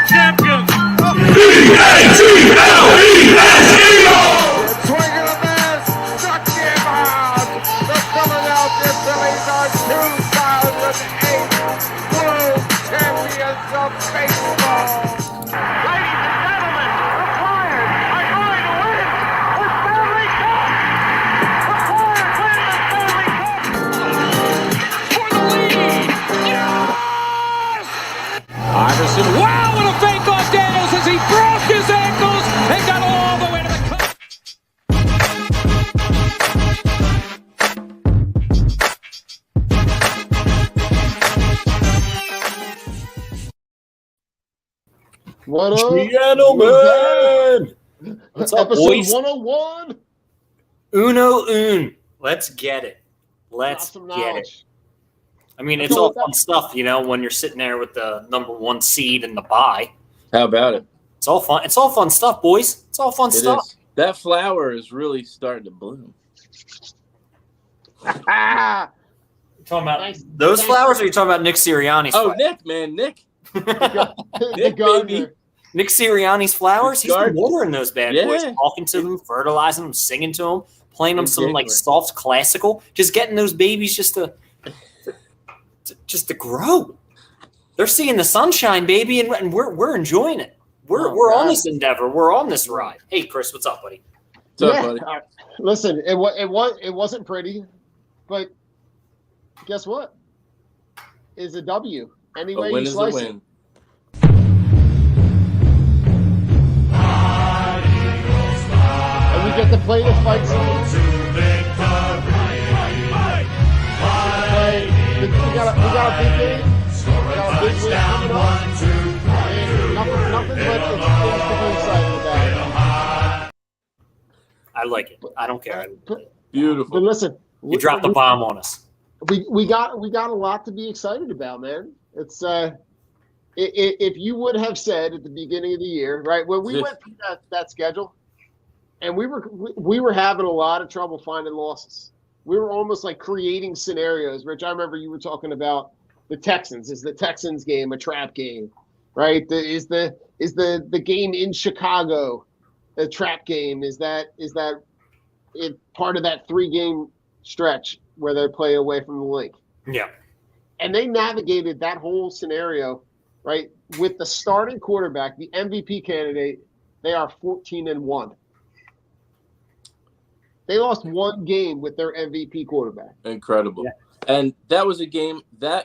champions. Swinging a miss, struck him out. The Philadelphia Phillies are 2008 World Champions of Baseball. Ladies and gentlemen, the Flyers are going to win the Stanley Cup. The Flyers win the Stanley Cup. For the lead. Yes! Iverson, wow, what a fake off Daniels as he broke his ankles and got all the way to the cup. What up? Gentlemen! What's up, Episode boys? 101. Uno un. Let's get it. Let's Some get it. knowledge. I mean, Let's it's go all with fun that. stuff, you know, when you're sitting there with the number one seed in the bye. How about it? It's all fun. It's all fun stuff, boys. It's all fun It stuff. is. That flower is really starting to bloom. Ah, You talking about Nice. those Nice. flowers, or are you talking about Nick Sirianni's Oh, flowers? Nick, man, Nick. the Nick, gardener. baby. Nick Sirianni's flowers? He's been Garden. watering those bad boys, Yeah. talking to them, fertilizing them, singing to them, playing them some like Exactly. soft classical, just getting those babies just to grow. They're seeing the sunshine, baby, and we're enjoying it. We're on God. this endeavor. We're on this ride. Hey, Chris, what's up, buddy? What's up, Yeah. buddy? Listen, it wasn't pretty, but guess what? It's a W. Any A way win you is a slice it. win. And we get to play the fight song. We got a big game. We got a big win coming up. And nothing but it's things to be excited about. I like it. I don't care. But Beautiful. listen, You dropped the bomb on us. we got a lot to be excited about, man. It's if you would have said at the beginning of the year, right, when we went through that schedule, and we were having a lot of trouble finding losses. We were almost like creating scenarios. Rich, I remember you were talking about the Texans. Is the Texans game a trap game, right? Is the game in Chicago a trap game? Is that part of that 3-game stretch where they play away from the lake? Yeah. And they navigated that whole scenario, right? With the starting quarterback, the MVP candidate, they are 14-1. They lost one game with their MVP quarterback. Incredible. Yeah. And that was a game, they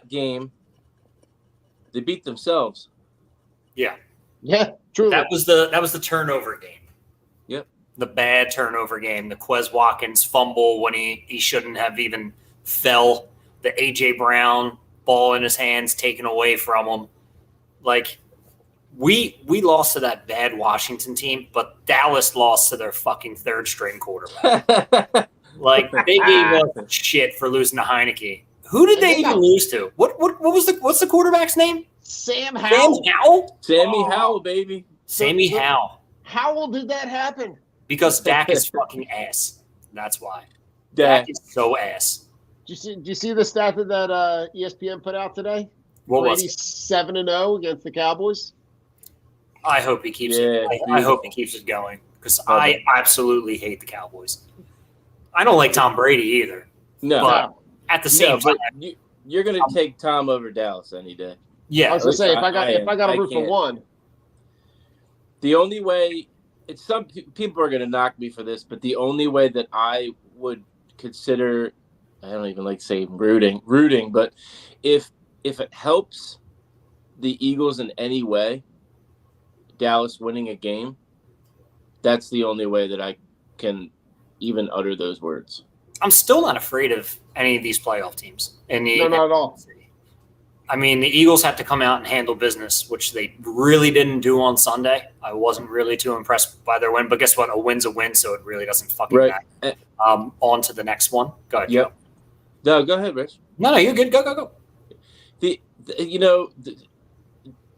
beat themselves. Yeah. Yeah, truly. That was the turnover game. Yep. The bad turnover game. The Quez Watkins fumble when he shouldn't have even fell. The AJ Brown ball in his hands taken away from him. Like we lost to that bad Washington team, but Dallas lost to their fucking third string quarterback. Like they gave us shit for losing to Heineke. Who did they even lose to? What's the quarterback's name? Sam Sam Howell. Howell? Sammy Howell, baby. Sammy Howell. How did that happen? Because Dak is fucking ass. That's why. Dak. Dak is so ass. Did you see the stat that ESPN put out today? What was Brady's it? 7-0 against the Cowboys. I hope he keeps Yeah, it. I hope he keeps it going because I absolutely hate the Cowboys. I don't like Tom Brady either. No. But at the same No, time, but you're going to take Tom over Dallas any day. I yeah, was gonna say if I got I a root for can't. one, The only way it's some people are going to knock me for this, but the only way that I would consider, I don't even like saying rooting, but if it helps the Eagles in any way, Dallas winning a game, that's the only way that I can even utter those words. I'm still not afraid of any of these playoff teams. no, not at all. I mean, the Eagles have to come out and handle business, which they really didn't do on Sunday. I wasn't really too impressed by their win, but guess what? A win's a win, so it really doesn't fucking matter. On to the next one. Go ahead. Yep. No, go ahead, Rich. No, you're good. Go.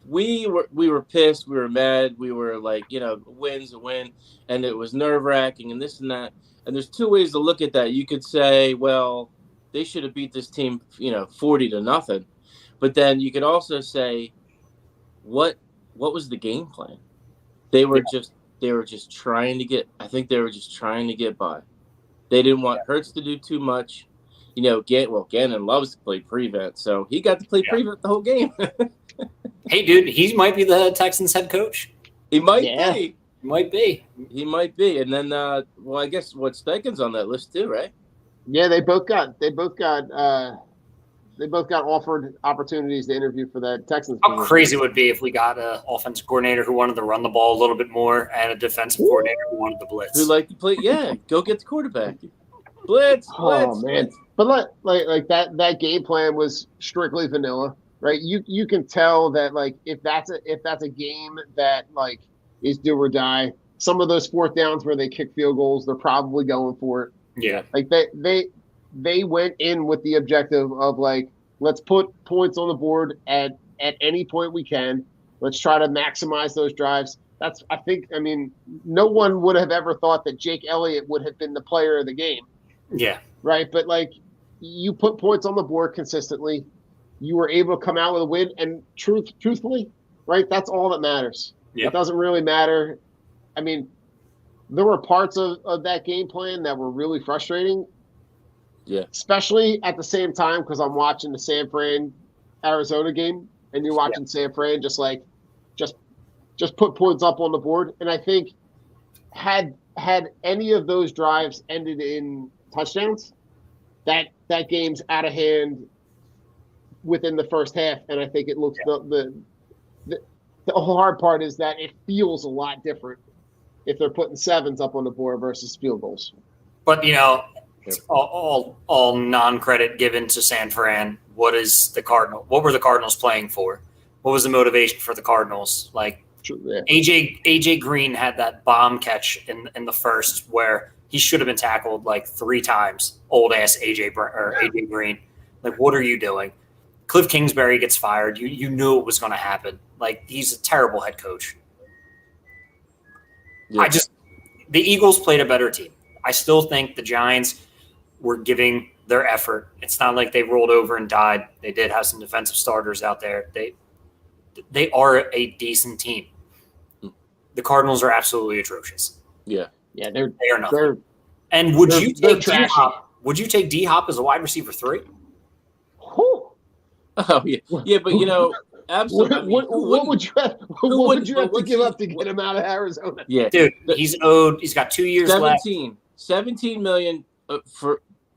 We were pissed. We were mad. We were like, win's a win, and it was nerve-wracking and this and that. And there's two ways to look at that. You could say, well, they should have beat this team, 40-0. But then you could also say, what what was the game plan? They were just trying to get. I think they were just trying to get by. They didn't want Hurts to do too much. Gannon loves to play prevent, so he got to play prevent the whole game. Hey, dude, he might be the Texans head coach. He might be. He might be. And then, I guess Steichen's on that list too, right? Yeah, they both got offered opportunities to interview for that Texans. How crazy it would be if we got an offensive coordinator who wanted to run the ball a little bit more and a defensive coordinator who wanted to blitz. Who like to play? Yeah, go get the quarterback. Blitz. Man. Blitz. But like that game plan was strictly vanilla, right? You can tell that like if that's a game that like is do or die. Some of those fourth downs where they kick field goals, they're probably going for it. Yeah, like they went in with the objective of like, let's put points on the board at any point we can. Let's try to maximize those drives. I mean, no one would have ever thought that Jake Elliott would have been the player of the game. Yeah. Right. But like, you put points on the board consistently. You were able to come out with a win. And truthfully, right, that's all that matters. Yeah. It doesn't really matter. I mean, there were parts of that game plan that were really frustrating. Yeah. Especially at the same time, because I'm watching the San Fran Arizona game, and you're watching San Fran just put points up on the board. And I think had any of those drives ended in touchdowns, that game's out of hand within the first half. And I think it looks the hard part is that it feels a lot different if they're putting sevens up on the board versus field goals. But it's all non-credit given to San Fran. What were the Cardinals playing for? What was the motivation for the Cardinals? Like AJ Green had that bomb catch in the first where he should have been tackled like 3 times. Old ass AJ Green. Like, what are you doing? Cliff Kingsbury gets fired. You knew it was going to happen. Like, he's a terrible head coach. Yeah. The Eagles played a better team. I still think the Giants were giving their effort. It's not like they rolled over and died. They did have some defensive starters out there. They are a decent team. The Cardinals are absolutely atrocious. Yeah, they are nothing. And would you take D-Hop? Would you take D-Hop as a wide receiver 3? Oh yeah, but absolutely. What would you have to give up to get him out of Arizona? Yeah, dude, he's got 2 years left. $17 million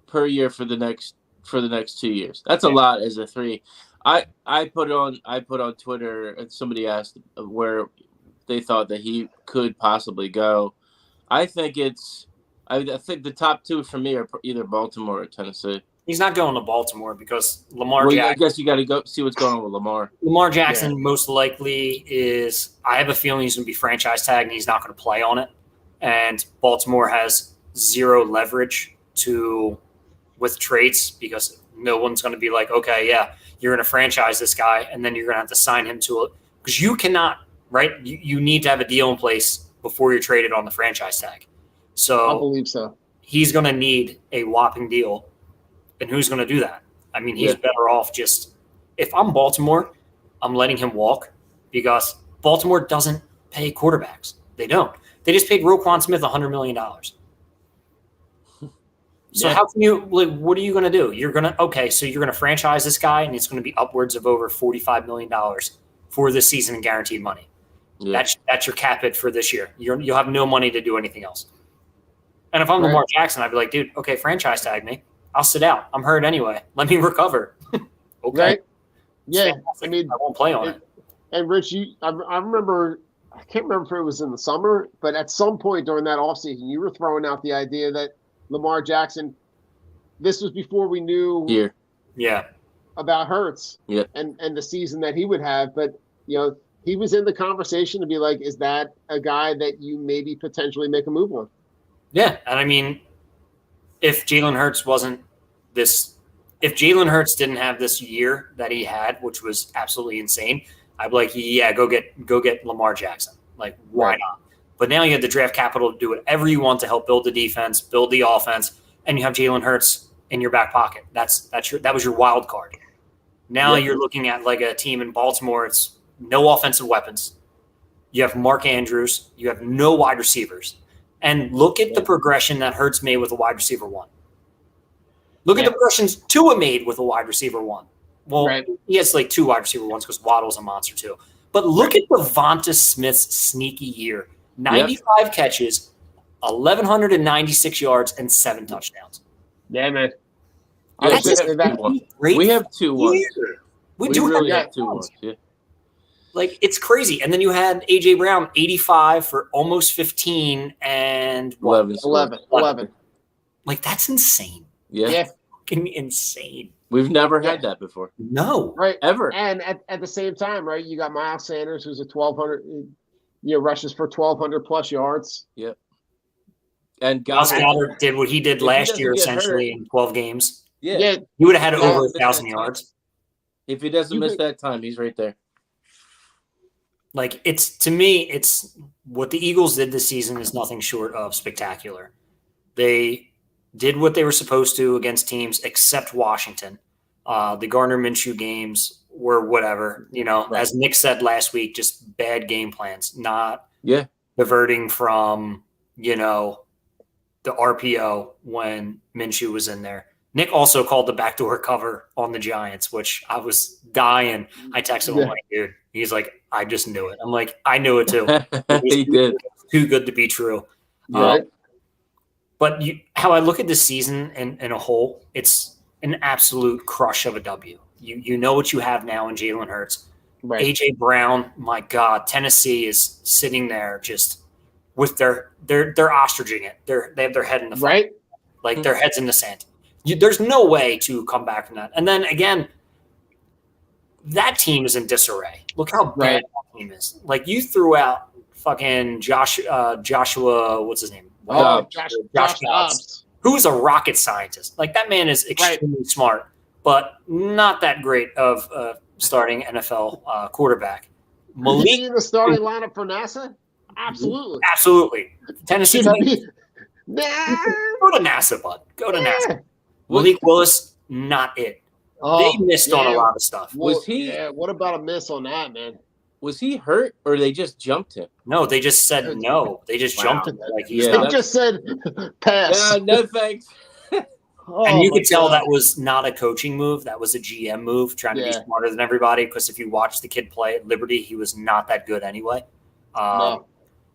per year for the next 2 years. That's a lot as a 3. I put on Twitter, and somebody asked where they thought that he could possibly go. I think the top 2 for me are either Baltimore or Tennessee. He's not going to Baltimore because Lamar Jackson. I guess you got to go see what's going on with Lamar. Lamar Jackson most likely is – I have a feeling he's going to be franchise tagged and he's not going to play on it. And Baltimore has zero leverage with trades because no one's going to be like, okay, yeah, you're going to franchise this guy and then you're going to have to sign him to it. Because you cannot – right? You need to have a deal in place before you're traded on the franchise tag. So I believe so. He's going to need a whopping deal. And who's going to do that? I mean, he's better off just – if I'm Baltimore, I'm letting him walk because Baltimore doesn't pay quarterbacks. They don't. They just paid Roquan Smith $100 million. So how can you – like, what are you going to do? You're going to – so you're going to franchise this guy and it's going to be upwards of over $45 million for this season in guaranteed money. Yeah. That's your cap hit for this year. You'll have no money to do anything else. And if I'm Lamar Jackson, I'd be like, dude, okay, franchise tag me. I'll sit out. I'm hurt anyway. Let me recover. Okay. Right? Yeah. I mean, I won't play on it. And Rich, I remember, I can't remember if it was in the summer, but at some point during that offseason, you were throwing out the idea that Lamar Jackson, this was before we knew about Hurts and the season that he would have. But, he was in the conversation to be like, is that a guy that you maybe potentially make a move on? Yeah. And I mean, if Jalen Hurts didn't have this year that he had, which was absolutely insane, I'd be like, yeah, go get Lamar Jackson. Like, why not? But now you have the draft capital to do whatever you want to help build the defense, build the offense, and you have Jalen Hurts in your back pocket. That was your wild card. Now you're looking at like a team in Baltimore. It's no offensive weapons. You have Mark Andrews. You have no wide receivers. And look at the progression that Hurts made with a wide receiver one. Look at the progressions Tua made with a wide receiver one. Well, he has like 2 wide receiver ones because Waddle's a monster too. But look at Devonta Smith's sneaky year. 95 catches, 1,196 yards, and 7 touchdowns. Yeah, man. We have 2 ones. We do really have have 2 ones. Yeah. Like, it's crazy. And then you had A.J. Brown, 85 for almost 15 and 11. Like, that's insane. Yeah. Fucking insane. We've never had that before. No. Right. Ever. And at the same time, right, you got Miles Sanders, who's a 1,200, rushes for 1,200 plus yards. Yep. And Goddard did what he did last year, essentially, in 12 games. Yeah. He would have had over 1,000 yards. If he doesn't miss that time, he's right there. Like, to me, it's what the Eagles did this season is nothing short of spectacular. They did what they were supposed to against teams except Washington. The Gardner Minshew games were whatever, as Nick said last week, just bad game plans, not diverting from, the RPO when Minshew was in there. Nick also called the backdoor cover on the Giants, which I was dying. I texted him, like, dude, he's like, I just knew it. I'm like, I knew it too. He did. Too good to be true. Right. But how I look at this season in a whole, it's an absolute crush of a W. You know what you have now in Jalen Hurts. Right. A.J. Brown, my God, Tennessee is sitting there just with they're ostriching it. They have their head in the front. Right. Like their head's in the sand. There's no way to come back from that. And then again, that team is in disarray. Look how bad that team is. Like, you threw out fucking Joshua, what's his name? Josh Dobbs, who's a rocket scientist. Like, that man is extremely smart, but not that great of a starting NFL quarterback. Malik, is he in the starting lineup for NASA? Absolutely. Tennessee. Go to NASA, bud. Go to NASA. Malik Willis, not it. They missed on a lot of stuff. Was he? Yeah, what about a miss on that, man? Was he hurt, or they just jumped him? No, they just said no. They just jumped him. Like, they just said pass. Yeah, no thanks. And you could tell that was not a coaching move. That was a GM move, trying to be smarter than everybody. Because if you watch the kid play at Liberty, he was not that good anyway.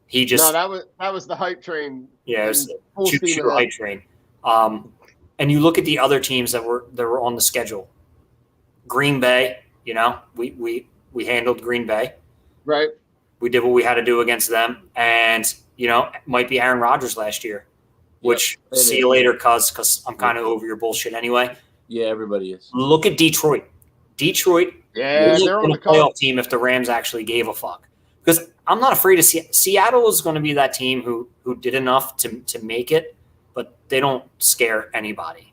He just that was the hype train. Yeah, it was choo-choo hype train. And you look at the other teams that were on the schedule. Green Bay, we handled Green Bay. Right. We did what we had to do against them. And, it might be Aaron Rodgers last year, which see you later, because I'm kind of over your bullshit anyway. Yeah, everybody is. Look at Detroit. They're on the playoff team if the Rams actually gave a fuck. Because I'm not afraid of Seattle is going to be that team who did enough to make it, but they don't scare anybody.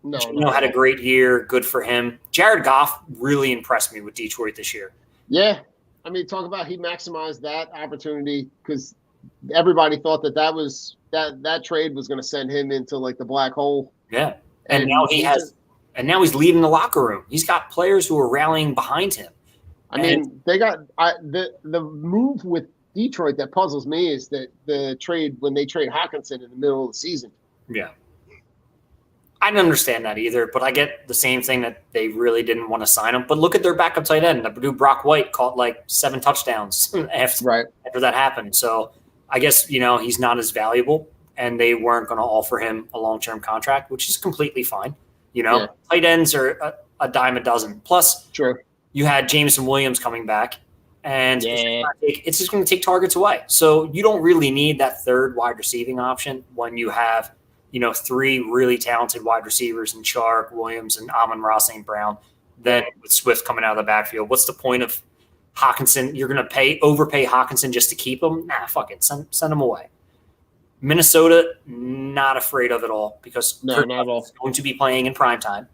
No, had a great year. Good for him. Jared Goff really impressed me with Detroit this year. Yeah. I mean, talk about he maximized that opportunity, because everybody thought that trade was going to send him into like the black hole. Yeah. And now he's leading the locker room. He's got players who are rallying behind him. I mean, they got the move with Detroit that puzzles me is that the trade when they trade Hockenson in the middle of the season. Yeah. I didn't understand that either, but I get the same thing that they really didn't want to sign him. But look at their backup tight end. The Purdue Brock White caught like 7 touchdowns after that happened. So I guess, he's not as valuable, and they weren't going to offer him a long-term contract, which is completely fine. Tight ends are a dime a dozen. Plus, you had Jameson Williams coming back, and it's just going to take targets away. So you don't really need that third wide receiving option when you have – 3 really talented wide receivers in Chark, Williams, and Amon-Ra St. Brown. Then with Swift coming out of the backfield, what's the point of Hockenson? You're going to overpay Hockenson just to keep him? Nah, fuck it. Send him away. Minnesota, not afraid of it all, because Kirk Cousins is going to be playing in primetime.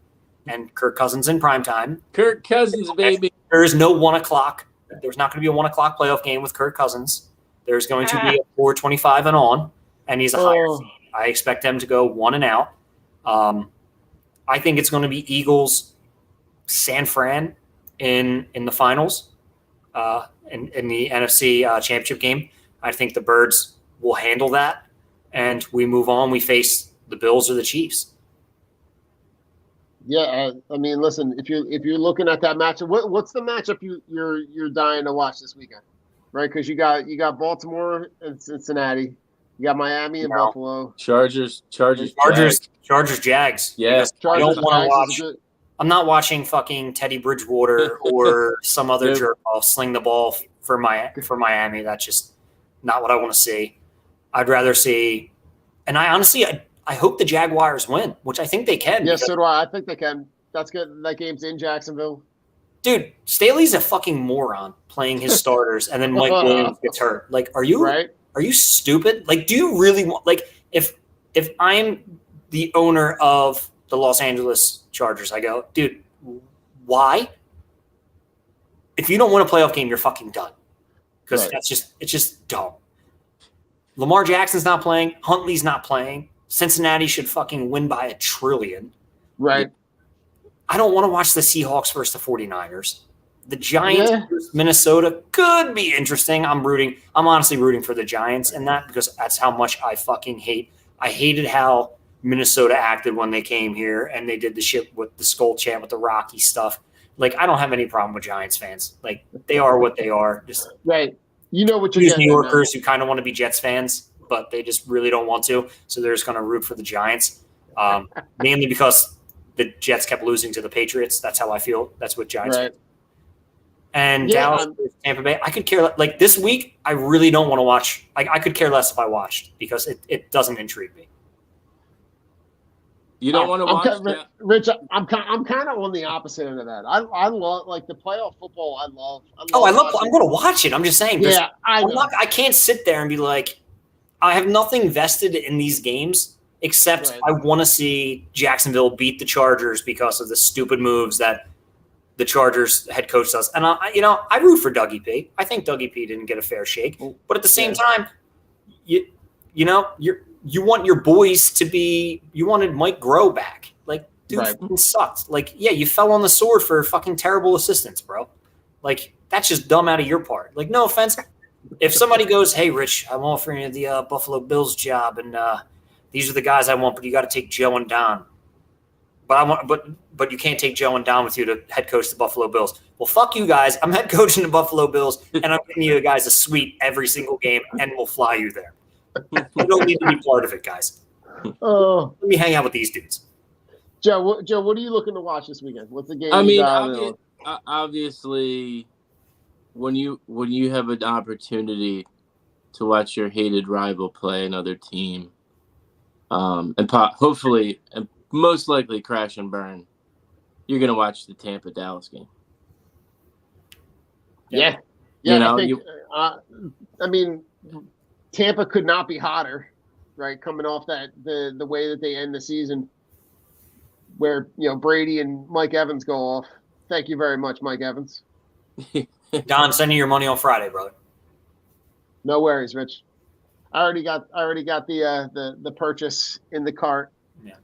And Kirk Cousins in primetime. Kirk Cousins, baby. There is no 1 o'clock. There's not going to be a 1 o'clock playoff game with Kirk Cousins. There's going to be a 4:25 and on, and he's a higher seed. I expect them to go 1 and out. I think it's going to be Eagles, San Fran in the finals. in the NFC Championship game. I think the Birds will handle that, and we move on. We face the Bills or the Chiefs. Yeah, I mean, listen, if you're looking at that matchup, what's the matchup you're dying to watch this weekend, right? Because you got Baltimore and Cincinnati, you got Miami and Buffalo, Chargers, Jags. Yeah, I don't want to Jags is watch. I'm not watching fucking Teddy Bridgewater or some other Nope. jerk off sling the ball for Miami. That's just not what I want to see. I'd rather see, and I honestly, I hope the Jaguars win, which I think they can. Yes, so do I. I think they can. That's good. That game's in Jacksonville. Dude, Staley's a fucking moron playing his starters, and then Mike Williams gets hurt. Like, are you stupid? Like, do you really want? Like, if I'm the owner of the Los Angeles Chargers, I go, dude, why? If you don't win a playoff game, you're fucking done. Because it's just dumb. Lamar Jackson's not playing. Huntley's not playing. Cincinnati should fucking win by 1 trillion. Right. I don't want to watch the Seahawks versus the 49ers. The Giants versus Minnesota could be interesting. I'm honestly rooting for the Giants in that because that's how much I fucking hate. I hated how Minnesota acted when they came here and they did the shit with the skull chant with the Rocky stuff. Like, I don't have any problem with Giants fans. Like, they are what they are. Just right. You know what you're these New Yorkers who kind of want to be Jets fans, but they just really don't want to. So they're just going to root for the Giants, mainly because the Jets kept losing to the Patriots. That's how I feel. That's what Giants. Right. And Dallas, Tampa Bay. I could care. Like this week, I really don't want to watch. I could care less if I watched because it doesn't intrigue me. You don't want to watch, Rich. I'm kind of on the opposite end of that. I love like the playoff football. I love. I'm going to watch it. I'm just saying. Yeah, I can't sit there and be like, I have nothing vested in these games except I want to see Jacksonville beat the Chargers because of the stupid moves that the Chargers head coach does. And I root for Dougie P. I think Dougie P didn't get a fair shake, but at the same time, you want your boys to be. You wanted Mike Groh back. Like, dude, fucking sucked. Like, yeah, you fell on the sword for fucking terrible assistance, bro. Like, that's just dumb out of your part. Like, no offense. If somebody goes, hey, Rich, I'm offering you the Buffalo Bills job, and these are the guys I want, but you got to take Joe and Don. But you can't take Joe and Don with you to head coach the Buffalo Bills. Well, fuck you guys. I'm head coaching the Buffalo Bills, and I'm giving you guys a suite every single game, and we'll fly you there. You don't need to be part of it, guys. Let me hang out with these dudes. Joe, what are you looking to watch this weekend? What's the game? I mean, obviously, when you have an opportunity to watch your hated rival play another team, and hopefully and most likely crash and burn, you're gonna watch the Tampa Dallas game. Yeah. I mean, Tampa could not be hotter, right? Coming off that the way that they end the season, where Brady and Mike Evans go off. Thank you very much, Mike Evans. Don, send you your money on Friday, brother. No worries, Rich. I already got the purchase in the cart. Yeah.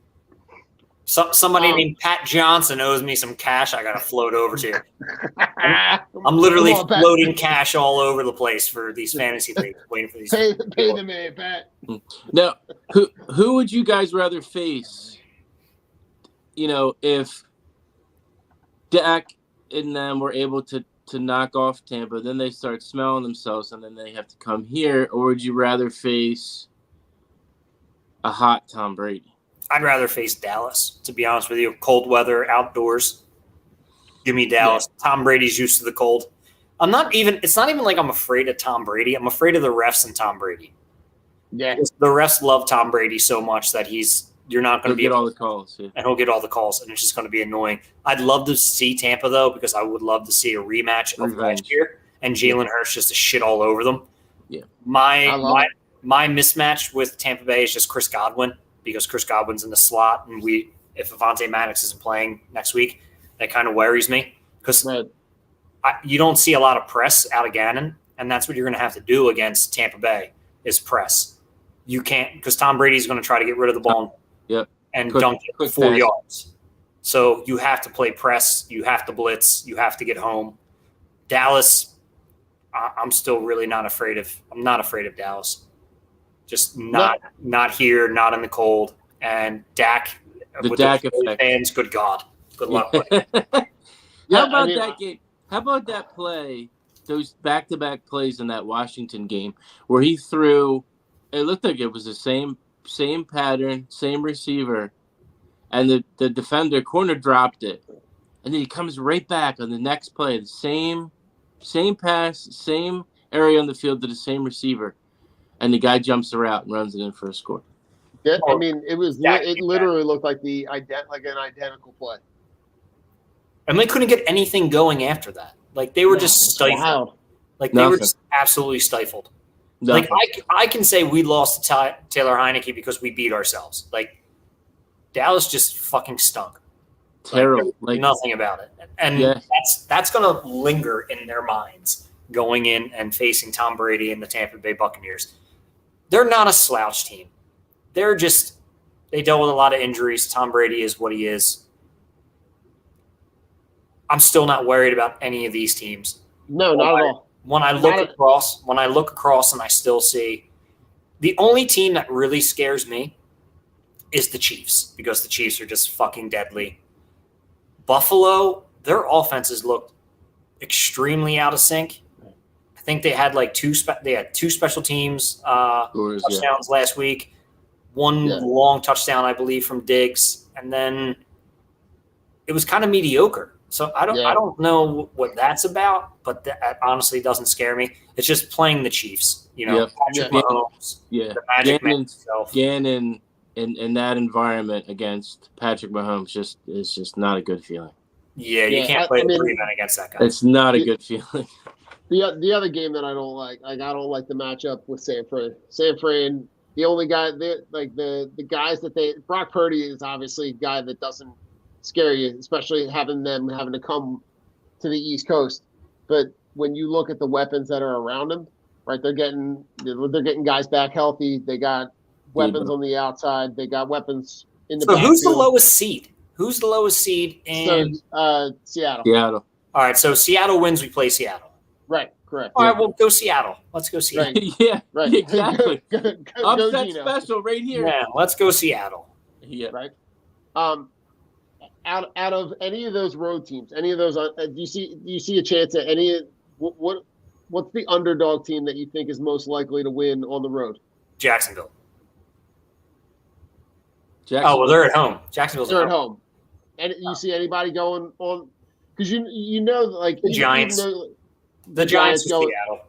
Somebody named Pat Johnson owes me some cash. I got to float over to you. I'm literally floating cash all over the place for these fantasy leagues, waiting for these. Pay the man, Pat. Now, who would you guys rather face? If Dak and them were able to knock off Tampa, then they start smelling themselves, and then they have to come here, or would you rather face a hot Tom Brady? I'd rather face Dallas, to be honest with you. Cold weather, outdoors. Give me Dallas. Yeah. Tom Brady's used to the cold. It's not even like I'm afraid of Tom Brady. I'm afraid of the refs and Tom Brady. Yeah. The refs love Tom Brady so much that you're not going to get all the calls. Yeah. And he'll get all the calls, and it's just going to be annoying. I'd love to see Tampa, though, because I would love to see a rematch of last year and Jalen Hurts just to shit all over them. Yeah. My mismatch with Tampa Bay is just Chris Godwin, because Chris Godwin's in the slot, and if Avonte Maddox isn't playing next week, that kind of worries me because you don't see a lot of press out of Gannon, and that's what you're going to have to do against Tampa Bay is press. You can't, because Tom Brady's going to try to get rid of the ball and dunk it 4 yards. So you have to play press, you have to blitz, you have to get home. Dallas, I'm still really not afraid of. I'm not afraid of Dallas. Just not here, not in the cold. And Dak, The with Dak the Philly effect. fans, good God, good luck. buddy. How about that game? How about that play? Those back-to-back plays in that Washington game where he threw. It looked like it was the same pattern, same receiver, and the defender corner dropped it, and then he comes right back on the next play, the same pass, same area on the field to the same receiver, and the guy jumps the route and runs it in for a score. Yeah, I mean, it literally looked like an identical play. And they couldn't get anything going after that. Like they were just stifled. Wild. Like they were just absolutely stifled. Nothing. Like I can say we lost to Taylor Heineke because we beat ourselves. Like Dallas just fucking stunk. Terrible. Like nothing about it. And that's going to linger in their minds going in and facing Tom Brady and the Tampa Bay Buccaneers. They're not a slouch team. They dealt with a lot of injuries. Tom Brady is what he is. I'm still not worried about any of these teams. No, not at all. When I look across and I still see the only team that really scares me is the Chiefs because the Chiefs are just fucking deadly. Buffalo, their offenses looked extremely out of sync. I think they had like two special teams touchdowns last week. One long touchdown, I believe, from Diggs, and then it was kind of mediocre. So I don't know what that's about, but that honestly doesn't scare me. It's just playing the Chiefs, Patrick Mahomes, the Magic Man himself. Gannon in that environment against Patrick Mahomes is just not a good feeling. Yeah, you can't play the 3-man against that guy. It's not a good feeling. The other game that I don't like, I don't like the matchup with San Fran. San Fran, the only guy the guys that Brock Purdy is obviously a guy that doesn't scare you, especially having to come to the East Coast. But when you look at the weapons that are around him, right, they're getting guys back healthy. They got weapons on the outside. They got weapons in the backfield. Who's the lowest seed? Who's the lowest seed in Seattle? Seattle. All right, so Seattle wins, we play Seattle. Right, correct. All right, well, go Seattle. Let's go Seattle. Right. Yeah, right. Exactly. go Upset Gino. special right here. Yeah, let's go Seattle. Yeah. Right. Out of any of those road teams, any of those, do you see a chance at any? What's the underdog team that you think is most likely to win on the road? Jacksonville. Oh, well, they're at home. They're at home. And you see anybody going on? Because you know, like the Giants. The Giants going. Seattle.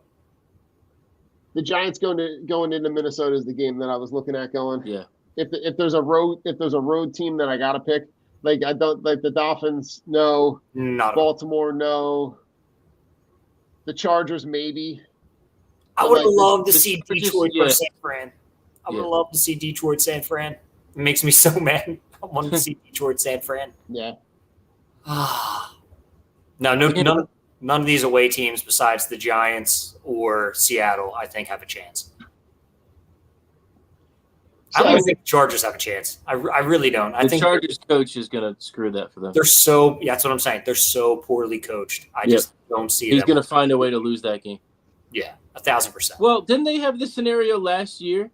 The Giants going into Minnesota is the game that I was looking at going. Yeah. If there's a road team that I gotta pick, like I don't like the Dolphins. No. Not Baltimore. No. The Chargers maybe. I would have loved to see Detroit or San Fran. I would have loved to see Detroit, San Fran. It makes me so mad. I wanted to see Detroit, San Fran. Yeah. None of these away teams besides the Giants or Seattle, I think, have a chance. I don't think the Chargers have a chance. I really don't. I think Chargers coach is going to screw that for them. That's what I'm saying. They're so poorly coached. I just don't see it. He's going to find a way to lose that game. Yeah, 1,000%. Well, didn't they have this scenario last year?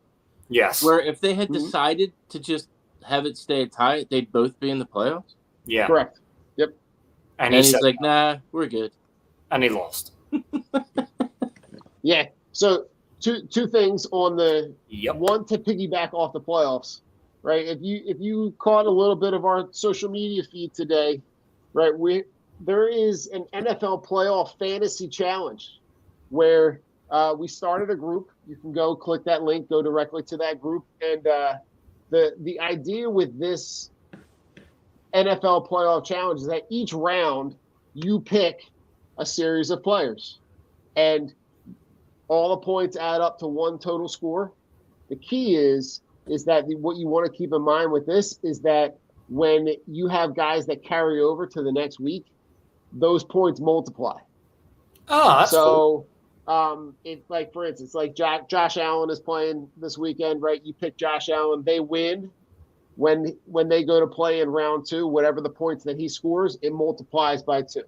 Yes. Where if they had decided to just have it stay a tie, they'd both be in the playoffs? Yeah. Correct. Yep. And he's like, nah, we're good. And he lost. Yeah. So two things on the one to piggyback off the playoffs, right? If you caught a little bit of our social media feed today, right? There is an NFL playoff fantasy challenge where we started a group. You can go click that link, go directly to that group, and the idea with this NFL playoff challenge is that each round you pick a series of players, and all the points add up to one total score. The key is that what you want to keep in mind with this is that when you have guys that carry over to the next week, those points multiply. Oh, that's cool. Like for instance, like Josh Allen is playing this weekend, right? You pick Josh Allen, they win. When they go to play in round 2, whatever the points that he scores, it multiplies by 2.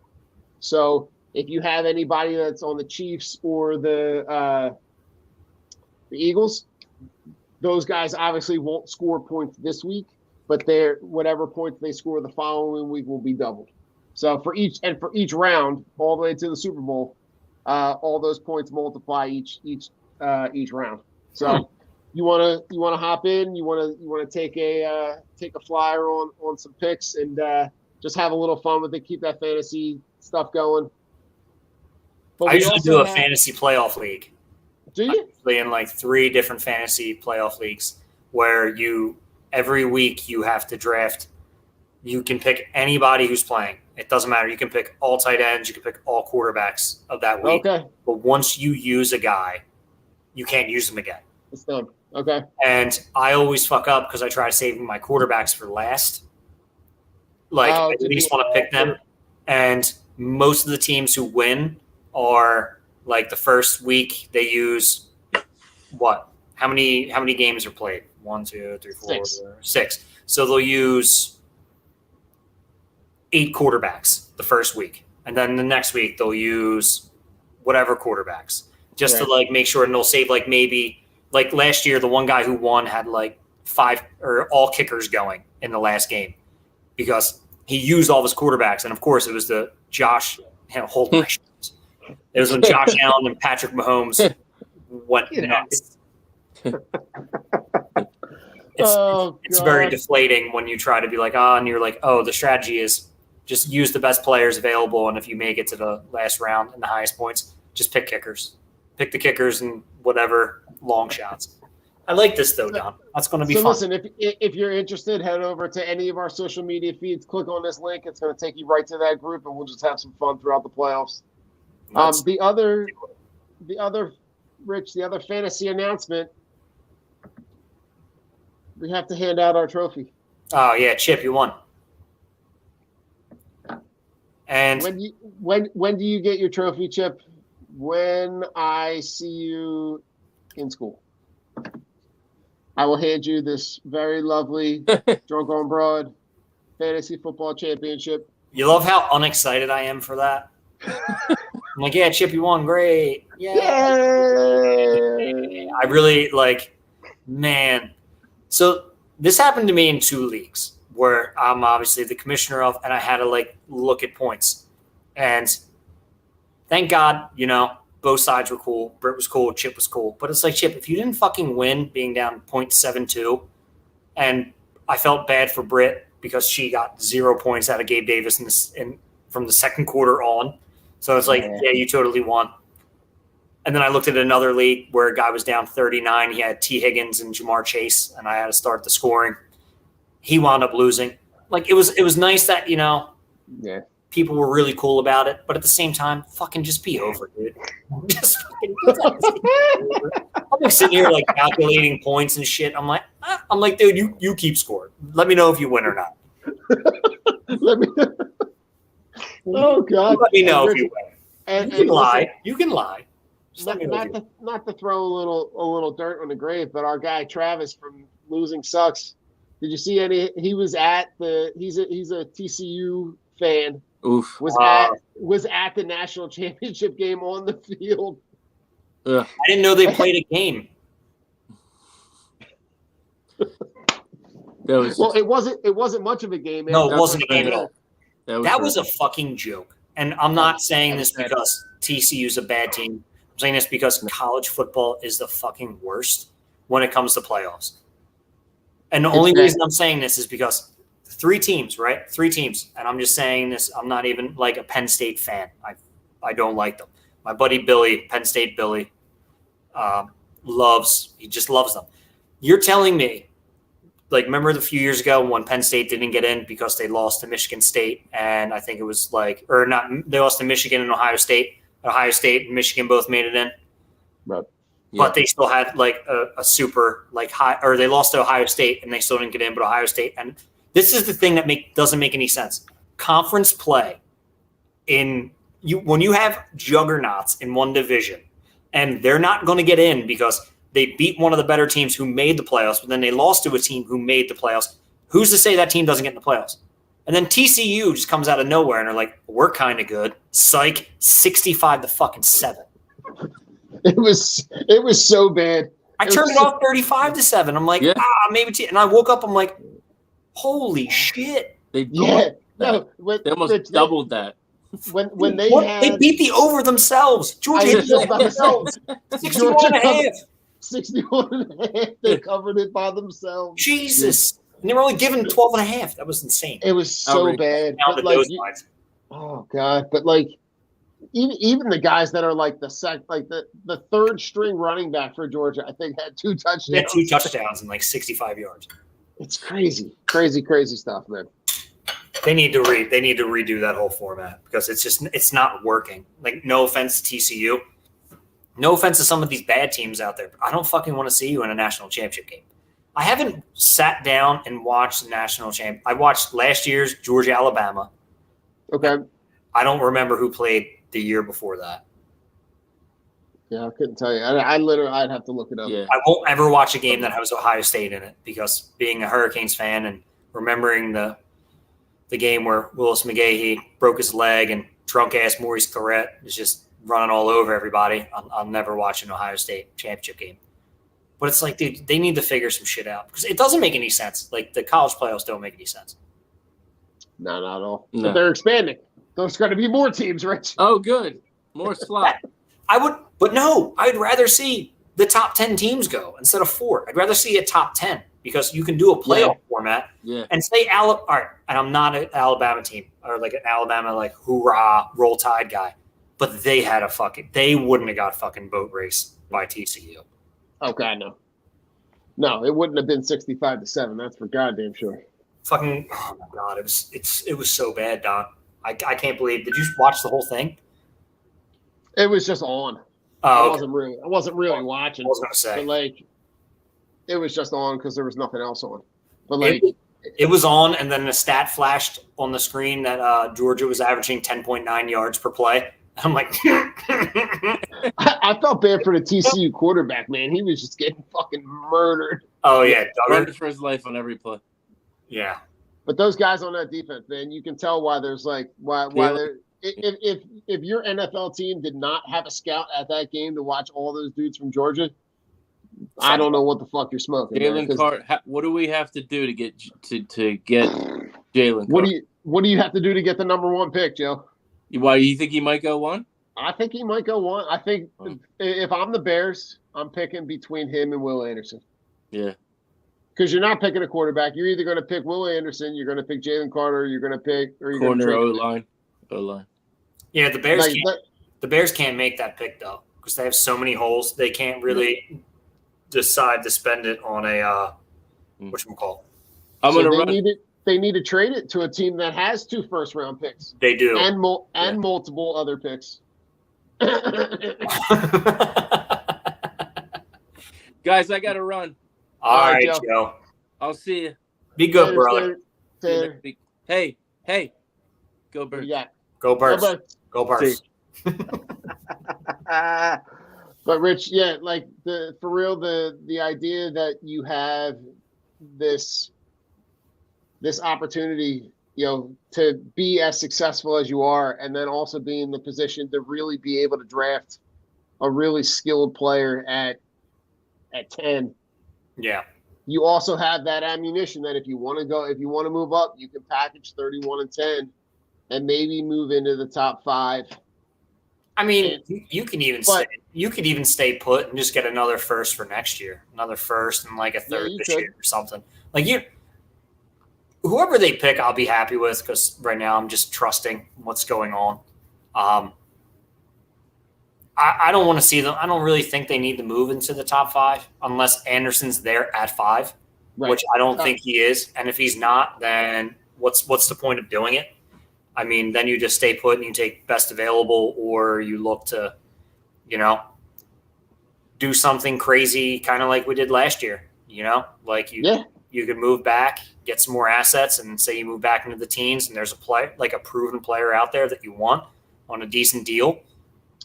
So if you have anybody that's on the Chiefs or the Eagles, those guys obviously won't score points this week, but whatever points they score the following week will be doubled. So for each round, all the way to the Super Bowl, all those points multiply each round. So you want to hop in, you want to take a flyer on some picks and just have a little fun with it, keep that fantasy stuff going. But I usually do a fantasy playoff league. Do you? In like 3 different fantasy playoff leagues where every week you have to draft. You can pick anybody who's playing. It doesn't matter. You can pick all tight ends. You can pick all quarterbacks of that week. Okay. But once you use a guy, you can't use them again. It's done. Okay. And I always fuck up because I try to save my quarterbacks for last. Like, I at least want to pick them. And most of the teams who win are like the first week they use what? How many games are played? 1, 2, 3, 4, 6. So they'll use 8 quarterbacks the first week. And then the next week they'll use whatever quarterbacks just to like make sure, and they'll save like maybe like last year, the one guy who won had like 5 or all kickers going in the last game because he used all of his quarterbacks. And of course it was the Josh hold my shit. It was when Josh Allen and Patrick Mahomes went nuts. It's very deflating when you try to be like, and you're like, the strategy is just use the best players available. And if you make it to the last round and the highest points, just pick kickers. Pick the kickers and whatever long shots. I like this though, Don. That's going to be fun. Listen, if you're interested, head over to any of our social media feeds, click on this link. It's going to take you right to that group, and we'll just have some fun throughout the playoffs. The other fantasy announcement, we have to hand out our trophy. Oh yeah, Chip, you won. And when do you get your trophy, Chip? When I see you in school, I will hand you this very lovely Drunk on Broad Fantasy Football Championship. You love how unexcited I am for that? I'm like, yeah, Chip, you won. Great. Yeah. I really man. So this happened to me in 2 leagues where I'm obviously the commissioner of, and I had to look at points. And thank God, both sides were cool. Britt was cool. Chip was cool. But it's like, Chip, if you didn't fucking win being down 0.72, and I felt bad for Britt because she got 0 points out of Gabe Davis from the second quarter on. So it's like, yeah, you totally won. And then I looked at another league where a guy was down 39. He had T. Higgins and Jamar Chase, and I had to start the scoring. He wound up losing. It was nice that, people were really cool about it. But at the same time, fucking just be over, dude. Just fucking over. I'm sitting here calculating points and shit. I'm like, dude, you keep scoring. Let me know if you win or not. Oh God! Let me know if you win. You can lie. You can lie. Not to throw a little dirt on the grave, but our guy Travis from Losing Sucks. Did you see any? He was at he's a TCU fan. Oof. Was at the national championship game on the field. I didn't know they played a game. It wasn't much of a game. No, it wasn't a game at all. That was a fucking joke. And I'm not saying this because TCU is a bad team. I'm saying this because college football is the fucking worst when it comes to playoffs. And the only reason I'm saying this is because 3 teams, right? 3 teams. And I'm just saying this. I'm not even a Penn State fan. I don't like them. My buddy Billy, Penn State Billy, he just loves them. You're telling me, remember the few years ago when Penn State didn't get in because they lost to Michigan State, and I think it was they lost to Michigan and Ohio State. Ohio State and Michigan both made it in. Right. Yeah. But they still had a super high, or they lost to Ohio State and they still didn't get in, but Ohio State. And this is the thing that doesn't make any sense. Conference play when you have juggernauts in one division and they're not going to get in because they beat one of the better teams who made the playoffs, but then they lost to a team who made the playoffs. Who's to say that team doesn't get in the playoffs? And then TCU just comes out of nowhere and they're like, we're kind of good. Psych, 65-7. It was so bad. I turned it off 35-7. I'm like, maybe. And I woke up. I'm like, holy shit! They almost doubled that. When they they beat the over themselves. Georgia hit themselves. 61.5. 61.5. They covered it by themselves. Jesus. And they were only given 12.5. That was insane. It was so bad. But like, oh God! But like, even the guys that are like the third string running back for Georgia, I think had 2 touchdowns. They had 2 touchdowns and like 65 yards. It's crazy, crazy stuff, man. They need to redo that whole format because it's not working. Like, no offense to TCU, no offense to some of these bad teams out there, but I don't fucking want to see you in a national championship game. I haven't sat down and watched the national champ. I watched last year's Georgia Alabama. Okay. I don't remember who played the year before that. Yeah, I couldn't tell you. I'd have to look it up. Yeah. I won't ever watch a game that has Ohio State in it because being a Hurricanes fan and remembering the game where Willis McGahee broke his leg and drunk-ass Maurice Clarett is just running all over everybody, I'll never watch an Ohio State championship game. But it's like, dude, they need to figure some shit out because it doesn't make any sense. Like, the college playoffs don't make any sense. No, not at all. No. But they're expanding. There's going to be more teams, Rich. Oh, good. More slot. I'd rather see the top 10 teams go instead of 4. I'd rather see a top 10 because you can do a playoff format and say, all right, and I'm not an Alabama team or like an Alabama, like, hoorah, roll tide guy, but they wouldn't have got fucking boat race by TCU. Oh, God, no. No, it wouldn't have been 65-7. That's for goddamn sure. Fucking, oh my God, it was so bad, Don. I can't believe. Did you watch the whole thing? It was just on. Oh, I wasn't really watching. I was gonna say, but like, it was just on because there was nothing else on. But like, it was on, and then a stat flashed on the screen that Georgia was averaging 10.9 yards per play. I'm like, I felt bad for the TCU quarterback, man. He was just getting fucking murdered. Oh yeah, running for his life on every play. Yeah, but those guys on that defense, man, you can tell why there's like why they're. If your NFL team did not have a scout at that game to watch all those dudes from Georgia, I don't know what the fuck you're smoking. Jalen Carter, what do we have to do to get Jalen? What do you have to do to get the number 1 pick, Joe? Why you think he might go 1? I think he might go 1. I think if I'm the Bears, I'm picking between him and Will Anderson. Yeah. Because you're not picking a quarterback. You're either going to pick Will Anderson, you're going to pick Jalen Carter, you're going to pick or you're corner O-line. O-line. Yeah, the Bears can't make that pick though because they have so many holes. They can't really decide to spend it on a whatchamacallit. They need to trade it to a team that has 2 first-round picks. They do, and multiple other picks. Guys, I got to run. All right, Joe. I'll see you. Be good, brother. Hey, go Birds. Yeah. Go Birds. Go Birds. But Rich, yeah, like for real, the idea that you have this opportunity, to be as successful as you are, and then also be in the position to really be able to draft a really skilled player at 10. Yeah. You also have that ammunition that if you want to move up, you can package 31 and 10 and maybe move into the top 5. I mean, you could even stay put and just get another first for next year, another first and like a third this year or something. Like whoever they pick, I'll be happy with because right now I'm just trusting what's going on. I don't want to see them. I don't really think they need to move into the top 5 unless Anderson's there at 5, which I don't think he is. And if he's not, then what's the point of doing it? I mean, then you just stay put and you take best available, or you look to, do something crazy, kind of like we did last year. Like you could move back, get some more assets, and say you move back into the teens, and there's a proven player out there that you want on a decent deal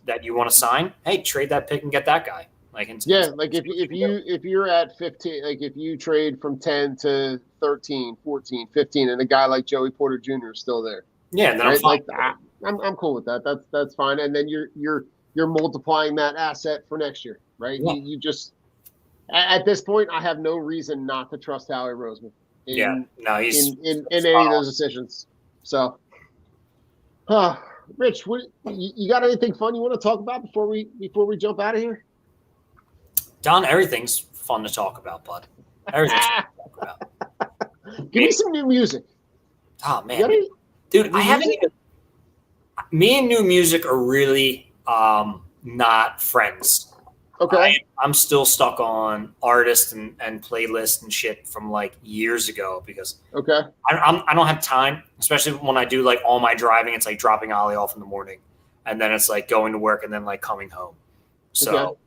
that you want to sign. Hey, trade that pick and get that guy. Like in like if you're at 15, like if you trade from 10 to 13, 14, 15, and a guy like Joey Porter Jr. is still there, then I'm right? fine. Like I'm cool with that. That's fine. And then you're multiplying that asset for next year, right? Yeah. You just at this point, I have no reason not to trust Howie Roseman in he's in any of those decisions. So, Rich, you got anything fun you want to talk about before we jump out of here? Don, everything's fun to talk about, bud. Everything's fun to talk about. Give me some new music. Oh man, dude, I haven't even. Me and new music are really not friends. Okay. I'm still stuck on artists and playlists and shit from like years ago because I don't have time, especially when I do like all my driving. It's like dropping Ollie off in the morning, and then it's like going to work and then like coming home. So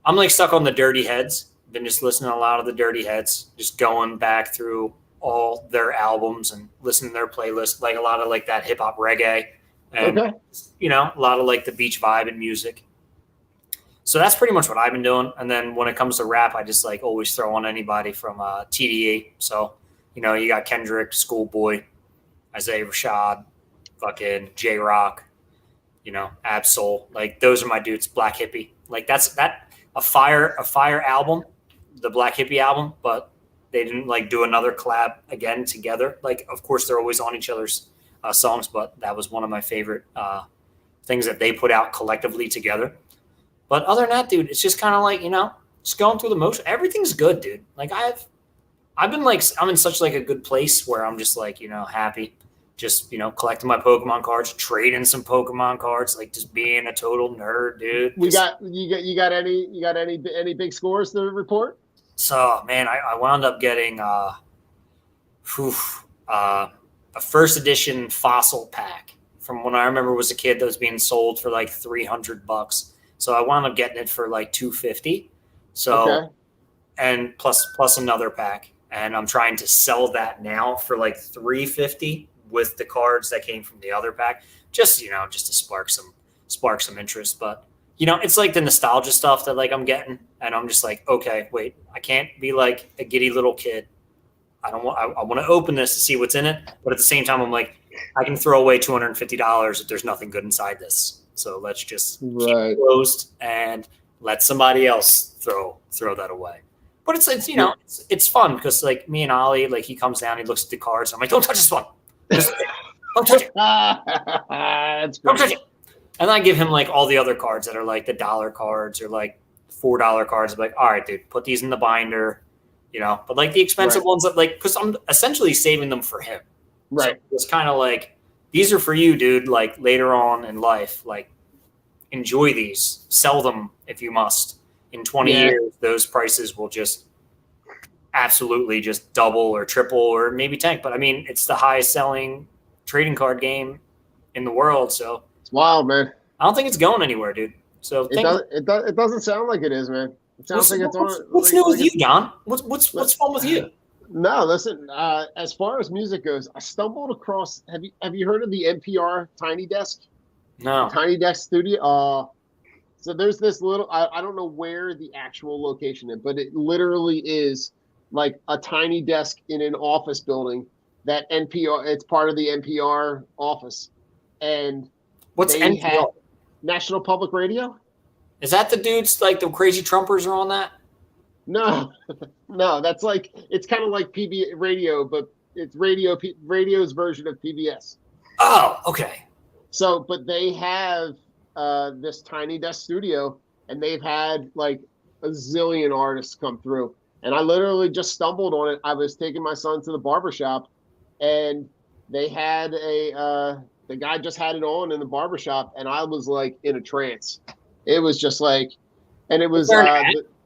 I'm like stuck on the Dirty Heads. Been just listening to a lot of the Dirty Heads, just going back through all their albums and listening to their playlist, like a lot of like that hip hop reggae and a lot of like the beach vibe and music. So that's pretty much what I've been doing. And then when it comes to rap, I just like always throw on anybody from TDE. So, you got Kendrick, Schoolboy, Isaiah Rashad, fucking J-Rock, Absol. Like those are my dudes. Black Hippie. Like that's a fire album, the Black Hippie album, but they didn't like do another collab again together. Like, of course, they're always on each other's songs, but that was one of my favorite things that they put out collectively together. But other than that, dude, it's just kind of like, just going through the motion. Everything's good, dude. Like I've been like, I'm in such like a good place where I'm just like, happy, just, collecting my Pokemon cards, trading some Pokemon cards, like just being a total nerd, dude. You got any big scores to report? So, man, I wound up getting a first edition fossil pack from when I remember was a kid that was being sold for like $300. So I wound up getting it for like $250. So, and plus another pack, and I'm trying to sell that now for like $350 with the cards that came from the other pack, just to spark some interest. But it's like the nostalgia stuff that like I'm getting, and I'm just like, okay, wait, I can't be like a giddy little kid. I want to open this to see what's in it, but at the same time, I'm like, I can throw away $250 if there's nothing good inside this. So let's just keep it closed and let somebody else throw that away. But it's it's fun because like me and Ollie, like he comes down, he looks at the cards. I'm like, don't touch this one. Don't touch it. That's great. Don't touch it. And I give him like all the other cards that are like the dollar cards or like $4 cards. I'm like, all right, dude, put these in the binder. But like the expensive ones that like, because I'm essentially saving them for him. Right. So it's kind of like, these are for you, dude. Like later on in life, like enjoy these, sell them if you must. In 20 years, those prices will just absolutely just double or triple or maybe tank. But I mean, it's the highest selling trading card game in the world. So it's wild, man. I don't think it's going anywhere, dude. So it doesn't sound like it is, man. It sounds like it's on. What's new with you, Don? What's fun with you? No, listen. As far as music goes, I stumbled across. Have you heard of the NPR Tiny Desk? No. Tiny Desk Studio. So there's this little. I don't know where the actual location is, but it literally is like a tiny desk in an office building that NPR. It's part of the NPR office, and what's NPR? National Public Radio. Is that the dudes like the crazy Trumpers are on that? No, that's like it's kind of like PB radio, but it's radio's version of PBS. Oh, okay. So, but they have this Tiny Desk Studio, and they've had like a zillion artists come through. And I literally just stumbled on it. I was taking my son to the barbershop, and they had the guy just had it on in the barbershop, and I was like in a trance. It was just like, and it was.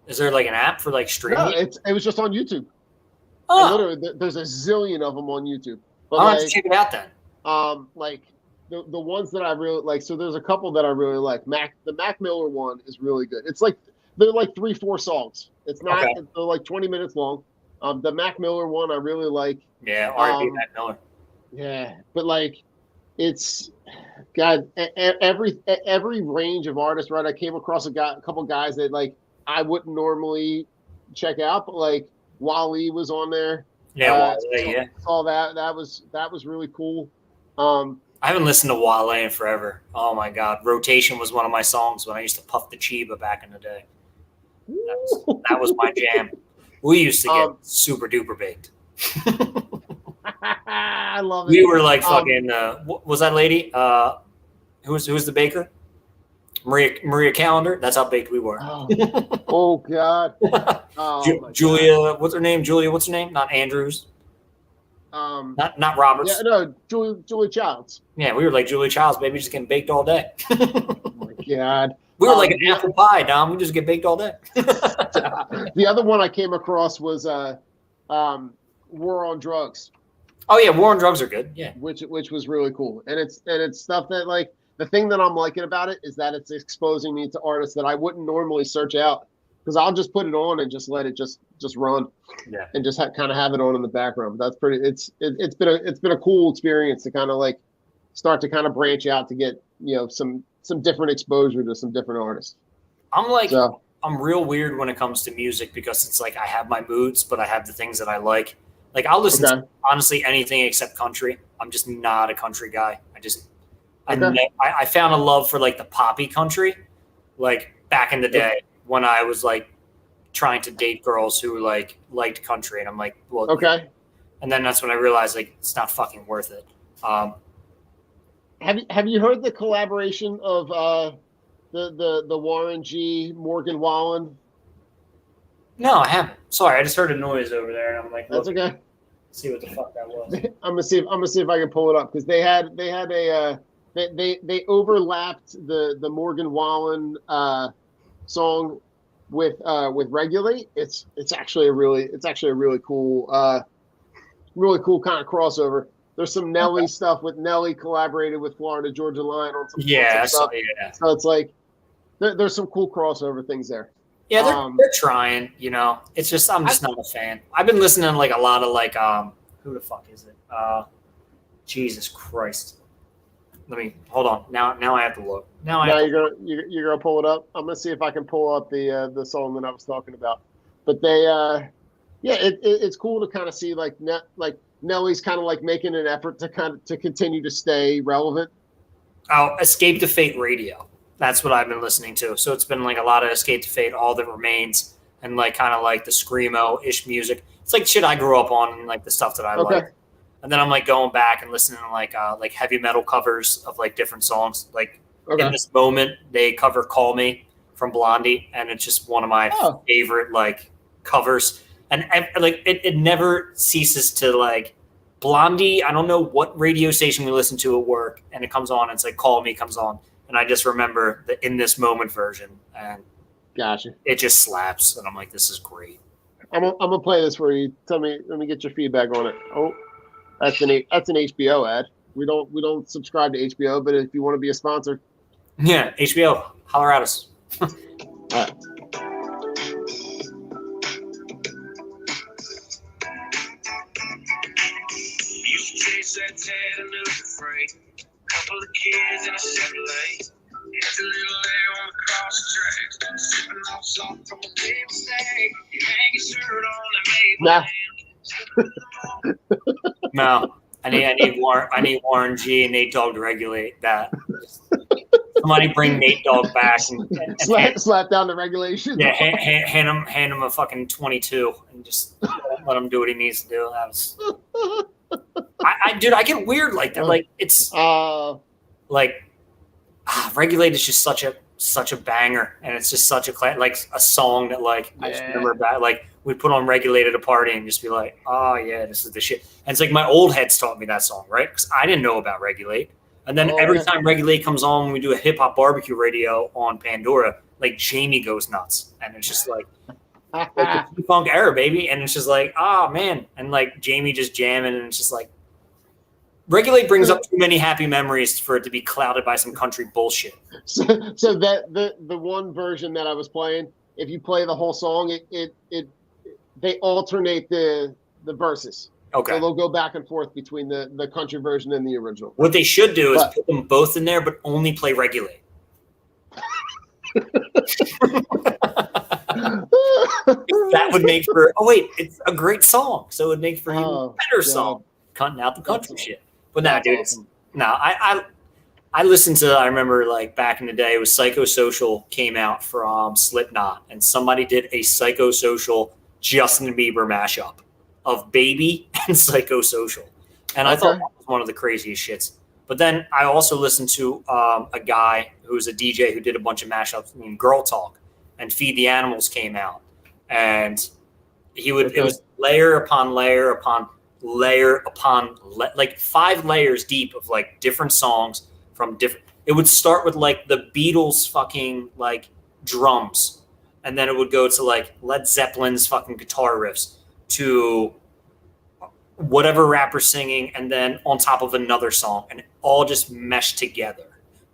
Is there like an app for like streaming? No, it was just on YouTube. Oh. Literally, there's a zillion of them on YouTube. But I'll have to check it out then. Like the ones that I really like. So there's a couple that I really like. The Mac Miller one is really good. It's like they're like 3-4 songs. It's not. Okay. They're like 20 minutes long. The Mac Miller one I really like. Yeah, R&B Mac Miller. Yeah, but like, it's God. Every range of artists. Right, I came across a couple guys that like I wouldn't normally check out, but like Wally was on there. Yeah, Wale, yeah. Saw that. That was really cool. I haven't listened to Wale in forever. Oh my God, Rotation was one of my songs when I used to puff the Chiba back in the day. That was my jam. We used to get super duper baked. I love it. We were like fucking. What was that lady? Who's the baker? Maria Callender. That's how baked we were. Oh God. Julia. God. What's her name? Julia. What's her name? Not Andrews. Not Roberts. Yeah, no, Julia Childs. Yeah, we were like Julia Childs, baby, just getting baked all day. Oh my God. We were like an apple pie, Dom. We just get baked all day. The other one I came across was War on Drugs. Oh yeah, War on Drugs are good. Yeah, which was really cool, and it's stuff that like the thing that I'm liking about it is that it's exposing me to artists that I wouldn't normally search out because I'll just put it on and just let it just run, and just kind of have it on in the background. But that's pretty. It's been a cool experience to kind of like start to kind of branch out to get some different exposure to some different artists. I'm real weird when it comes to music because it's like I have my moods, but I have the things that I like. Like I'll listen to honestly anything except country. I'm just not a country guy. I found a love for like the poppy country, like back in the day when I was like trying to date girls who like liked country, and I'm like, well, and then that's when I realized like it's not fucking worth it. Have you heard the collaboration of the Warren G. Morgan Wallen? No, I haven't. Sorry, I just heard a noise over there, and I'm like, that's okay. See what the fuck that was. I'm gonna see if I can pull it up because they had a they overlapped the Morgan Wallen song with Regulate. It's actually a really cool kind of crossover. There's some Nelly stuff with Nelly collaborated with Florida Georgia Line on some stuff. Yeah. So it's like there's some cool crossover things there. Yeah, they're trying, It's just I'm just not a fan. I've been listening to like a lot of like who the fuck is it? Jesus Christ. Let me hold on. Now I have to look. You're gonna pull it up. I'm gonna see if I can pull up the song that I was talking about. But they it's cool to kind of see like Nelly's kind of like making an effort to continue to stay relevant. Oh, Escape to Fate Radio. That's what I've been listening to. So it's been like a lot of Escape to Fate, All That Remains, and like kind of like the screamo-ish music. It's like shit I grew up on and like the stuff that I like. And then I'm like going back and listening to like heavy metal covers of like different songs. Like in this moment, they cover "Call Me" from Blondie, and it's just one of my favorite like covers. And like it never ceases to like Blondie. I don't know what radio station we listen to at work, and it comes on. And it's like "Call Me" comes on. And I just remember the In This Moment version, and gotcha. It just slaps, and I'm like, this is great. I'm gonna play this for you. Let me get your feedback on it. Oh, that's an HBO ad. We don't subscribe to HBO, but if you want to be a sponsor, yeah, HBO, holler at us. All right. Used to chase that Chattanooga freight. Couple of kids in a Chevrolet. It's a little air on the cross tracks. Sipping on salt from a big mistake. You hang your shirt on and No, I need Warren G and Nate Dogg to regulate that. Somebody bring Nate Dogg back and slap down the regulation. Yeah, hand him a fucking 22 and just let him do what he needs to do. That was. I get weird like that. Like it's Regulate is just such a banger, and it's just such a song that like I just remember about. Like we'd put on Regulate at a party and just be like, oh yeah, this is the shit. And it's like my old heads taught me that song, right? Because I didn't know about Regulate. And then every time Regulate comes on, when we do a hip hop barbecue radio on Pandora, like Jamie goes nuts, and it's just like the funk era, baby. And it's just like, oh man, and like Jamie just jamming, and it's just like Regulate brings up too many happy memories for it to be clouded by some country bullshit. So that the one version that I was playing, if you play the whole song, they alternate the verses. Okay. So they'll go back and forth between the country version and the original. What they should do is put them both in there, but only play Regulate. that would make for. Oh wait, it's a great song, so it would make for even Oh, better God. song. Cutting out the country That's- shit. But nah, that's dude, awesome. I listened to. I remember like back in the day, it was Psychosocial came out from Slipknot, and somebody did a Psychosocial Justin Bieber mashup of Baby and Psychosocial, and I thought Okay. that was one of the craziest shits. But then I also listened to a guy who was a DJ who did a bunch of mashups. I mean, Girl Talk and Feed the Animals came out, and he would. Okay. It was layer upon layer upon layer upon like 5 layers deep of like different songs from different. It would start with like the Beatles fucking like drums, and then it would go to like Led Zeppelin's fucking guitar riffs to whatever rapper singing, and then on top of another song, and it all just meshed together,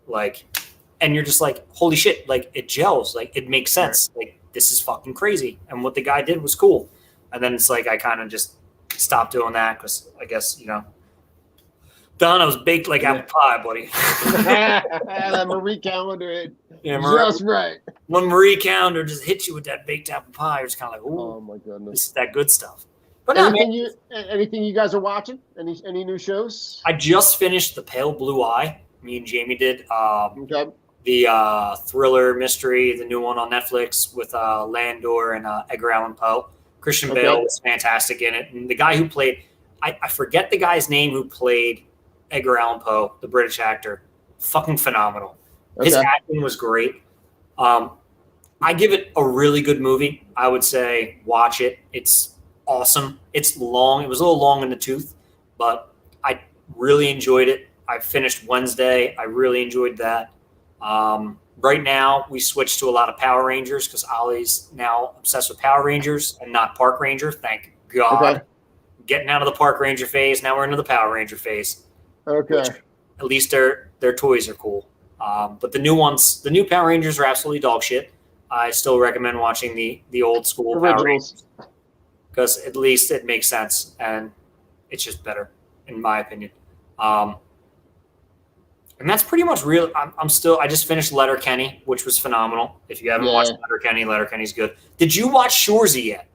like, and you're just like, holy shit, like it gels, like it makes sense, like this is fucking crazy, and what the guy did was cool, and then it's like I kind of just stopped doing that because I guess Don, I was baked like apple pie, buddy. That Marie Calendar, Yeah, just right. when Marie Calendar just hits you with that baked apple pie, it's kind of like, ooh, Oh my goodness. this is that good stuff. But no, man, Anything you guys are watching? Any new shows? I just finished The Pale Blue Eye. Me and Jamie did Okay. the thriller mystery, the new one on Netflix with Landor and Edgar Allan Poe. Christian Okay. Bale was fantastic in it, and the guy who played I forget the guy's name who played Edgar Allan Poe, the British actor, fucking phenomenal. His Okay. acting was great. I give it a really good movie. I would say watch it. It's awesome. It's long. It was a little long in the tooth, but I really enjoyed it. I finished Wednesday. I really enjoyed that. Right now, we switched to a lot of Power Rangers because Ollie's now obsessed with Power Rangers and not Park Ranger. Thank God. Okay. Getting out of the Park Ranger phase. Now we're into the Power Ranger phase. Okay. Which, at least their toys are cool. But the new ones, the new Power Rangers are absolutely dog shit. I still recommend watching the old school Power Rangers Originals. because at least it makes sense and it's just better, in my opinion. And that's pretty much real. I just finished Letterkenny, which was phenomenal. If you haven't watched Letterkenny's good. Did you watch Shoresy yet?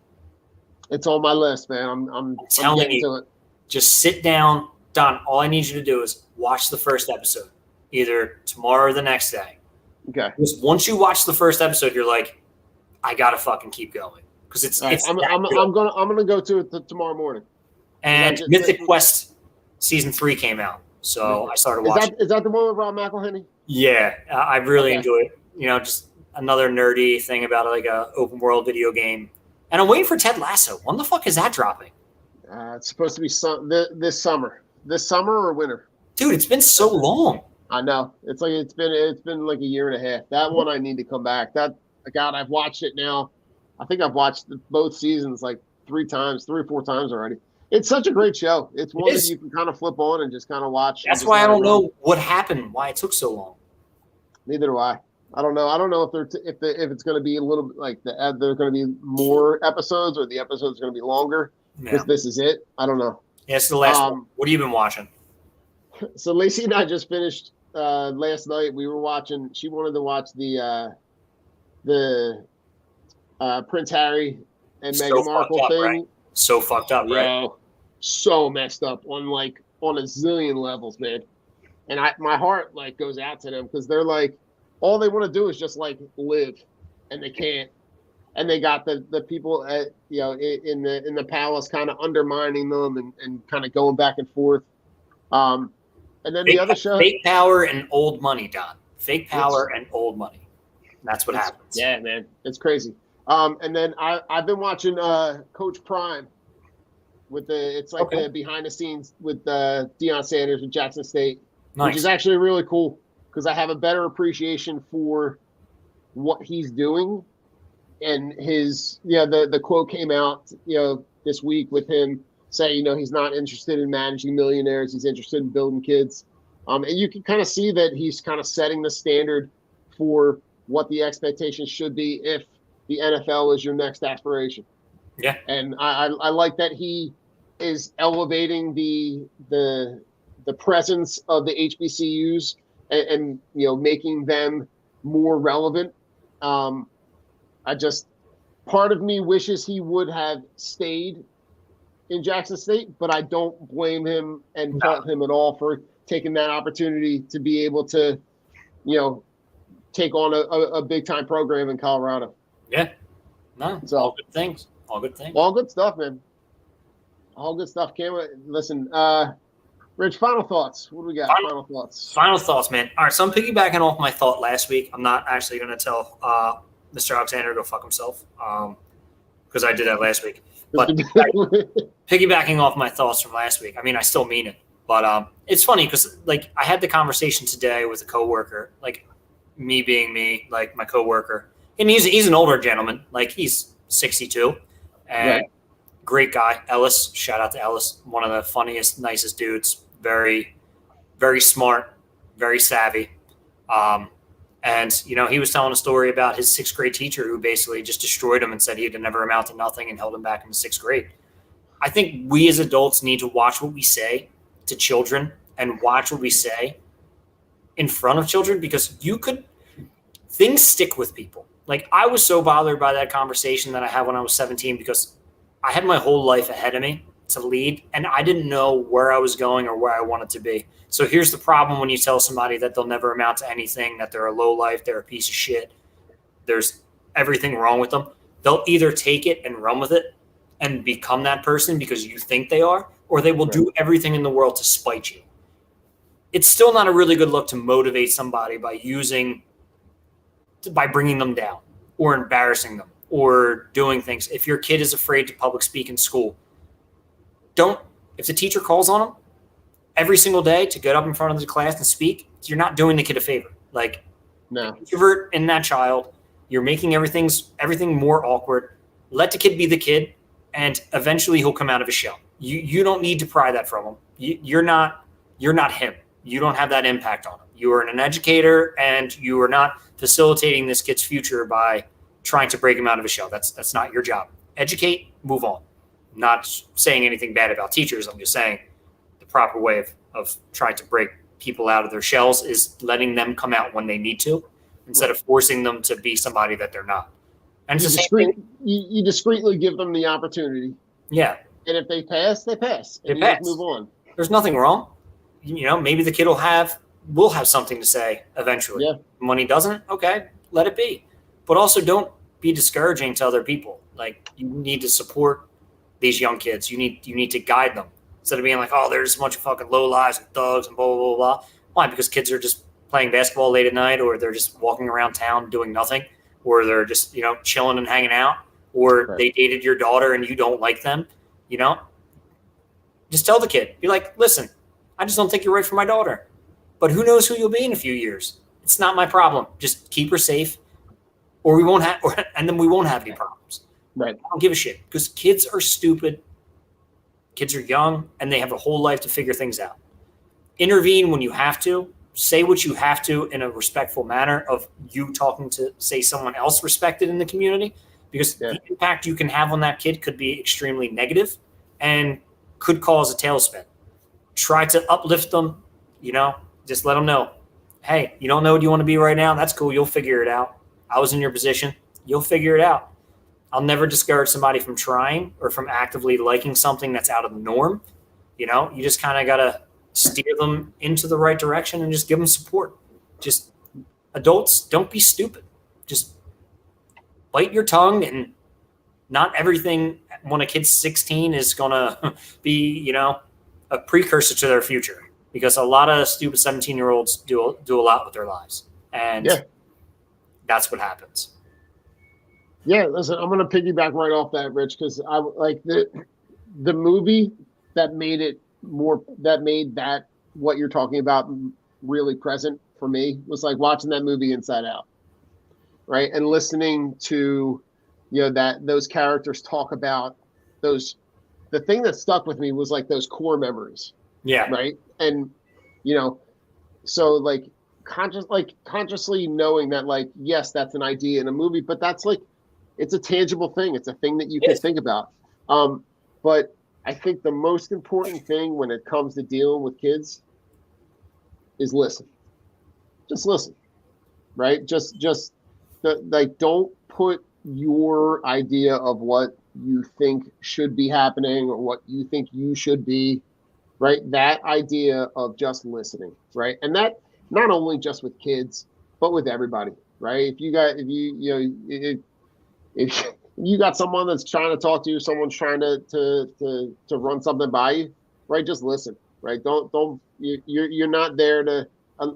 It's on my list, man. I'm telling getting you. to it. Just sit down. Don, all I need you to do is watch the first episode, either tomorrow or the next day. Okay. Because once you watch the first episode, you're like, I gotta fucking keep going because it's. All right, It's I'm that good. gonna go to it tomorrow morning. And Is that- Mythic Quest season 3 came out, so I started watching. Is that the one with Rob McElhenney? Yeah, I really Okay. enjoyed it. Just another nerdy thing about like a open world video game. And I'm waiting for Ted Lasso. When the fuck is that dropping? It's supposed to be this summer. This summer or winter? Dude, it's been so long. I know. It's been like a year and a half. That one I need to come back. God, I've watched it now. I think I've watched both seasons like 3 or 4 times already. It's such a great show. It's one that you can kind of flip on and just kind of watch. That's why I don't know what happened, why it took so long. Neither do I. I don't know. I don't know if it's going to be a little bit like there's going to be more episodes or the episodes are going to be longer because Yeah, this is it. I don't know. it's the last one. What have you been watching? So Lacey and I just finished last night. We were watching. She wanted to watch the Prince Harry and So Meghan Markle fucked up, thing. right? So fucked up, right? Yo, so messed up on a zillion levels, man. And my heart like goes out to them because they're like, all they want to do is just like live, and they can't. And they got the people at in the palace kind of undermining them and kind of going back and forth. And then the other show, Fake power and old money, Don. Fake power and old money. That's what happens. Yeah, man, it's crazy. And then I've been watching Coach Prime with the behind the scenes with Deion Sanders with Jackson State, which is Nice. actually really cool because I have a better appreciation for what he's doing. And his the quote came out this week with him saying he's not interested in managing millionaires, he's interested in building kids. And you can kind of see that he's kind of setting the standard for what the expectations should be if the NFL is your next aspiration. Yeah. And I like that he is elevating the presence of the HBCUs and making them more relevant. part of me wishes he would have stayed in Jackson State, but I don't blame him and fault him at all for taking that opportunity to be able to, take on a big time program in Colorado. Yeah. No, So, all good things. All good things. All good stuff, man. All good stuff. Listen, Rich, final thoughts. What do we got? Final thoughts. Final thoughts, man. All right, so I'm piggybacking off my thought last week. I'm not actually going to tell Mr. Alexander to go fuck himself because I did that last week. But piggybacking off my thoughts from last week, I mean, I still mean it. But it's funny because, like, I had the conversation today with a coworker, like me being me, like my coworker. And he's an older gentleman. Like, he's 62. And right. Great guy. Ellis. Shout out to Ellis. One of the funniest, nicest dudes. Very, very smart, very savvy. And, he was telling a story about his 6th grade teacher who basically just destroyed him and said he'd never amount to nothing and held him back in the 6th grade. I think we as adults need to watch what we say to children and watch what we say in front of children because things stick with people. Like, I was so bothered by that conversation that I had when I was 17 because I had my whole life ahead of me to lead, and I didn't know where I was going or where I wanted to be. So here's the problem when you tell somebody that they'll never amount to anything, that they're a low life, they're a piece of shit, there's everything wrong with them. They'll either take it and run with it and become that person because you think they are, or they will do everything in the world to spite you. It's still not a really good look to motivate somebody by bringing them down or embarrassing them or doing things. If your kid is afraid to public speak in school, if the teacher calls on them every single day to get up in front of the class and speak, you're not doing the kid a favor. Like, no. Introvert in that child, you're making everything more awkward. Let the kid be the kid, and eventually he'll come out of his shell. You don't need to pry that from him. You're not him. You don't have that impact on him. You are an educator, and you are not facilitating this kid's future by trying to break him out of his shell. That's not your job. Educate, move on. Not saying anything bad about teachers. I'm just saying the proper way of trying to break people out of their shells is letting them come out when they need to instead of forcing them to be somebody that they're not. And you discreetly give them the opportunity. Yeah. And if they pass, they pass. And they pass. Just move on. There's nothing wrong. Maybe the kid will have something to say eventually. Yeah. When he doesn't, okay, let it be. But also don't be discouraging to other people. Like, you need to support these young kids. You need to guide them instead of being like, oh, there's a bunch of fucking low lives and thugs and blah, blah, blah, blah. Why? Because kids are just playing basketball late at night, or they're just walking around town doing nothing, or they're just, chilling and hanging out, or they dated your daughter and you don't like them, Just tell the kid. Be like, listen, I just don't think you're right for my daughter. But who knows who you'll be in a few years? It's not my problem. Just keep her safe, or we won't have any problems. Right. I don't give a shit because kids are stupid. Kids are young and they have a whole life to figure things out. Intervene when you have to. Say what you have to in a respectful manner of you talking to, say, someone else respected in the community, because the impact you can have on that kid could be extremely negative and could cause a tailspin. Try to uplift them, just let them know, hey, you don't know what you want to be right now? That's cool. You'll figure it out. I was in your position. You'll figure it out. I'll never discourage somebody from trying or from actively liking something that's out of the norm. You just kind of got to steer them into the right direction and just give them support. Just adults, don't be stupid. Just bite your tongue, and not everything when a kid's 16 is going to be, a precursor to their future, because a lot of stupid 17-year-olds do a lot with their lives. And that's what happens. Yeah, listen, I'm going to piggyback right off that, Rich, because I like the movie that made that what you're talking about really present for me was like watching that movie Inside Out, right? And listening to, that those characters talk about those. The thing that stuck with me was like those core memories. Yeah. Right. And, so like consciously knowing that, like, yes, that's an idea in a movie, but that's like, it's a tangible thing. It's a thing that you can think about. But I think the most important thing when it comes to dealing with kids is listen. Just listen, right? Just don't put your idea of what you think should be happening or what you think you should be, right? That idea of just listening, right? And that not only just with kids, but with everybody, right? If you got someone that's trying to talk to you, someone's trying to run something by you, right? Just listen, right? You're not there to,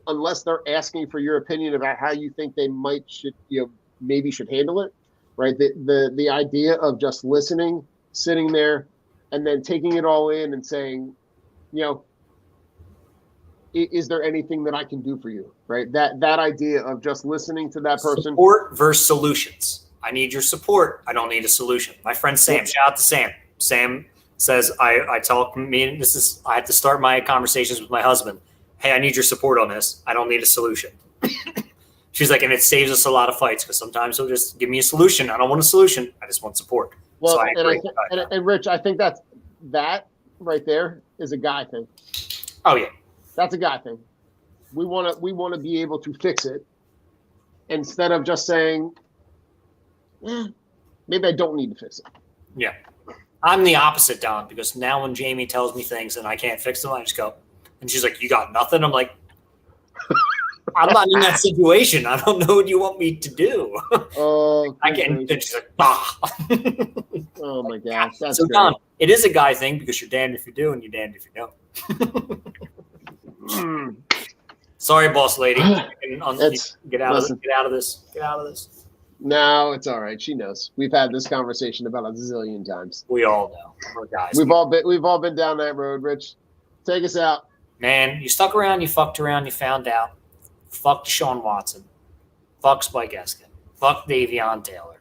unless they're asking for your opinion about how you think they maybe should handle it, right? The idea of just listening, sitting there, and then taking it all in and saying, is there anything that I can do for you, right? That idea of just listening to that person. Support versus solutions. I need your support. I don't need a solution. My friend Sam, shout out to Sam. Sam says, I have to start my conversations with my husband. Hey, I need your support on this. I don't need a solution. She's like, and it saves us a lot of fights because sometimes he'll just give me a solution. I don't want a solution. I just want support. Well, so I agree. And Rich, I think that right there is a guy thing. Oh yeah. That's a guy thing. We want to be able to fix it instead of just saying, maybe I don't need to fix it. Yeah. I'm the opposite, Don, because now when Jamie tells me things and I can't fix them, I just go, and she's like, you got nothing? I'm like, I'm not in that situation. I don't know what you want me to do. I get, and she's like, bah. Oh my gosh. That's so great. Don, it is a guy thing because you're damned if you do and you're damned if you don't. Sorry, boss lady. Get out of this. No, it's all right. She knows. We've had this conversation about a zillion times. We all know. We're guys. We've all been down that road, Rich. Take us out. Man, you stuck around, you fucked around, you found out. Fuck Deshaun Watson. Fuck Spike Eskin. Fuck Davion Taylor.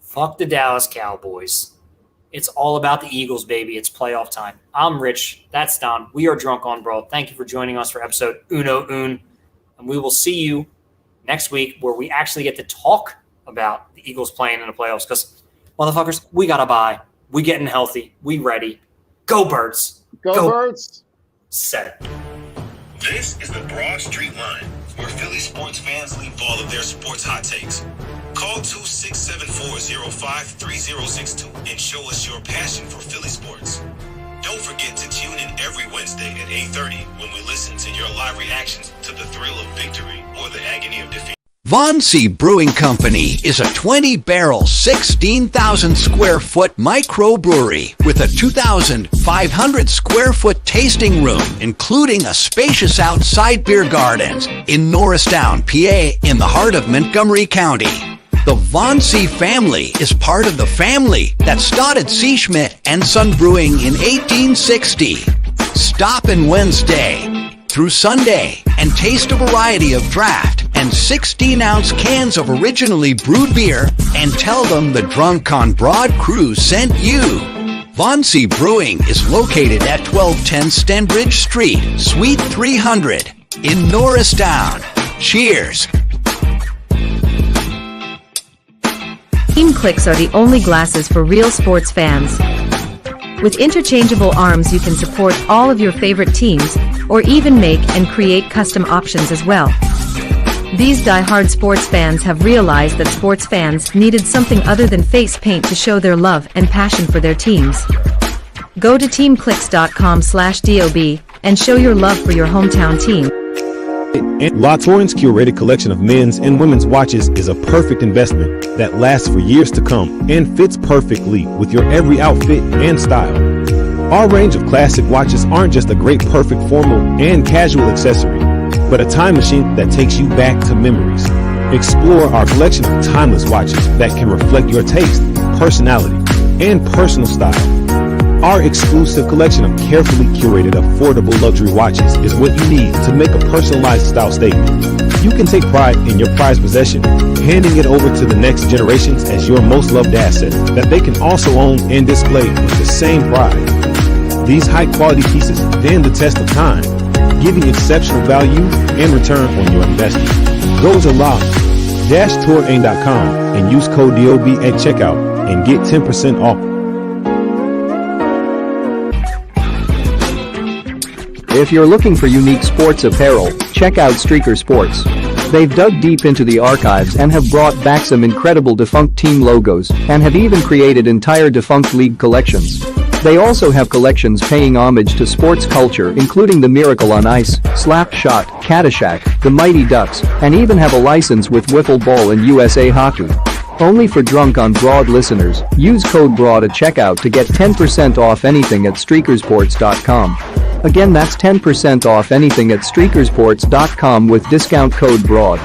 Fuck the Dallas Cowboys. It's all about the Eagles, baby. It's playoff time. I'm Rich. That's Don. We are Drunk on Bro. Thank you for joining us for episode Uno Un. And we will see you next week where we actually get to talk about the Eagles playing in the playoffs because, motherfuckers, we got to buy. We getting healthy. We ready. Go Birds. Go Birds. Set it. This is the Broad Street Line, where Philly sports fans leave all of their sports hot takes. Call 267-405-3062 and show us your passion for Philly sports. Don't forget to tune in every Wednesday at 8:30 when we listen to your live reactions to the thrill of victory or the agony of defeat. Von C. Brewing Company is a 20-barrel, 16,000-square-foot microbrewery with a 2,500-square-foot tasting room, including a spacious outside beer garden in Norristown, PA, in the heart of Montgomery County. The Von C. family is part of the family that started C. Schmidt and Son Brewing in 1860. Stop in Wednesday through Sunday and taste a variety of draft and 16-ounce cans of originally brewed beer and tell them the Drunk on Broad crew sent you. Von C. Brewing is located at 1210 Stenbridge Street, Suite 300 in Norristown. Cheers. Team Clicks are the only glasses for real sports fans. With interchangeable arms, you can support all of your favorite teams, or even make and create custom options as well. These die-hard sports fans have realized that sports fans needed something other than face paint to show their love and passion for their teams. Go to teamclicks.com/DOB and show your love for your hometown team. La Torrent's curated collection of men's and women's watches is a perfect investment that lasts for years to come and fits perfectly with your every outfit and style. Our range of classic watches aren't just a great perfect formal and casual accessory, but a time machine that takes you back to memories. Explore our collection of timeless watches that can reflect your taste, personality, and personal style. Our exclusive collection of carefully curated, affordable luxury watches is what you need to make a personalized style statement. You can take pride in your prized possession, handing it over to the next generations as your most loved asset that they can also own and display with the same pride. These high-quality pieces stand the test of time, giving exceptional value and return on your investment. Go to la-tourain.com and use code DOB at checkout and get 10% off. If you're looking for unique sports apparel, check out Streaker Sports. They've dug deep into the archives and have brought back some incredible defunct team logos and have even created entire defunct league collections. They also have collections paying homage to sports culture, including the Miracle on Ice, Slap Shot, Caddyshack, the Mighty Ducks, and even have a license with Wiffle Ball and USA Hockey. Only for Drunk on Broad listeners, use code BROAD at checkout to get 10% off anything at streakersports.com. Again, that's 10% off anything at streakersports.com with discount code BROAD.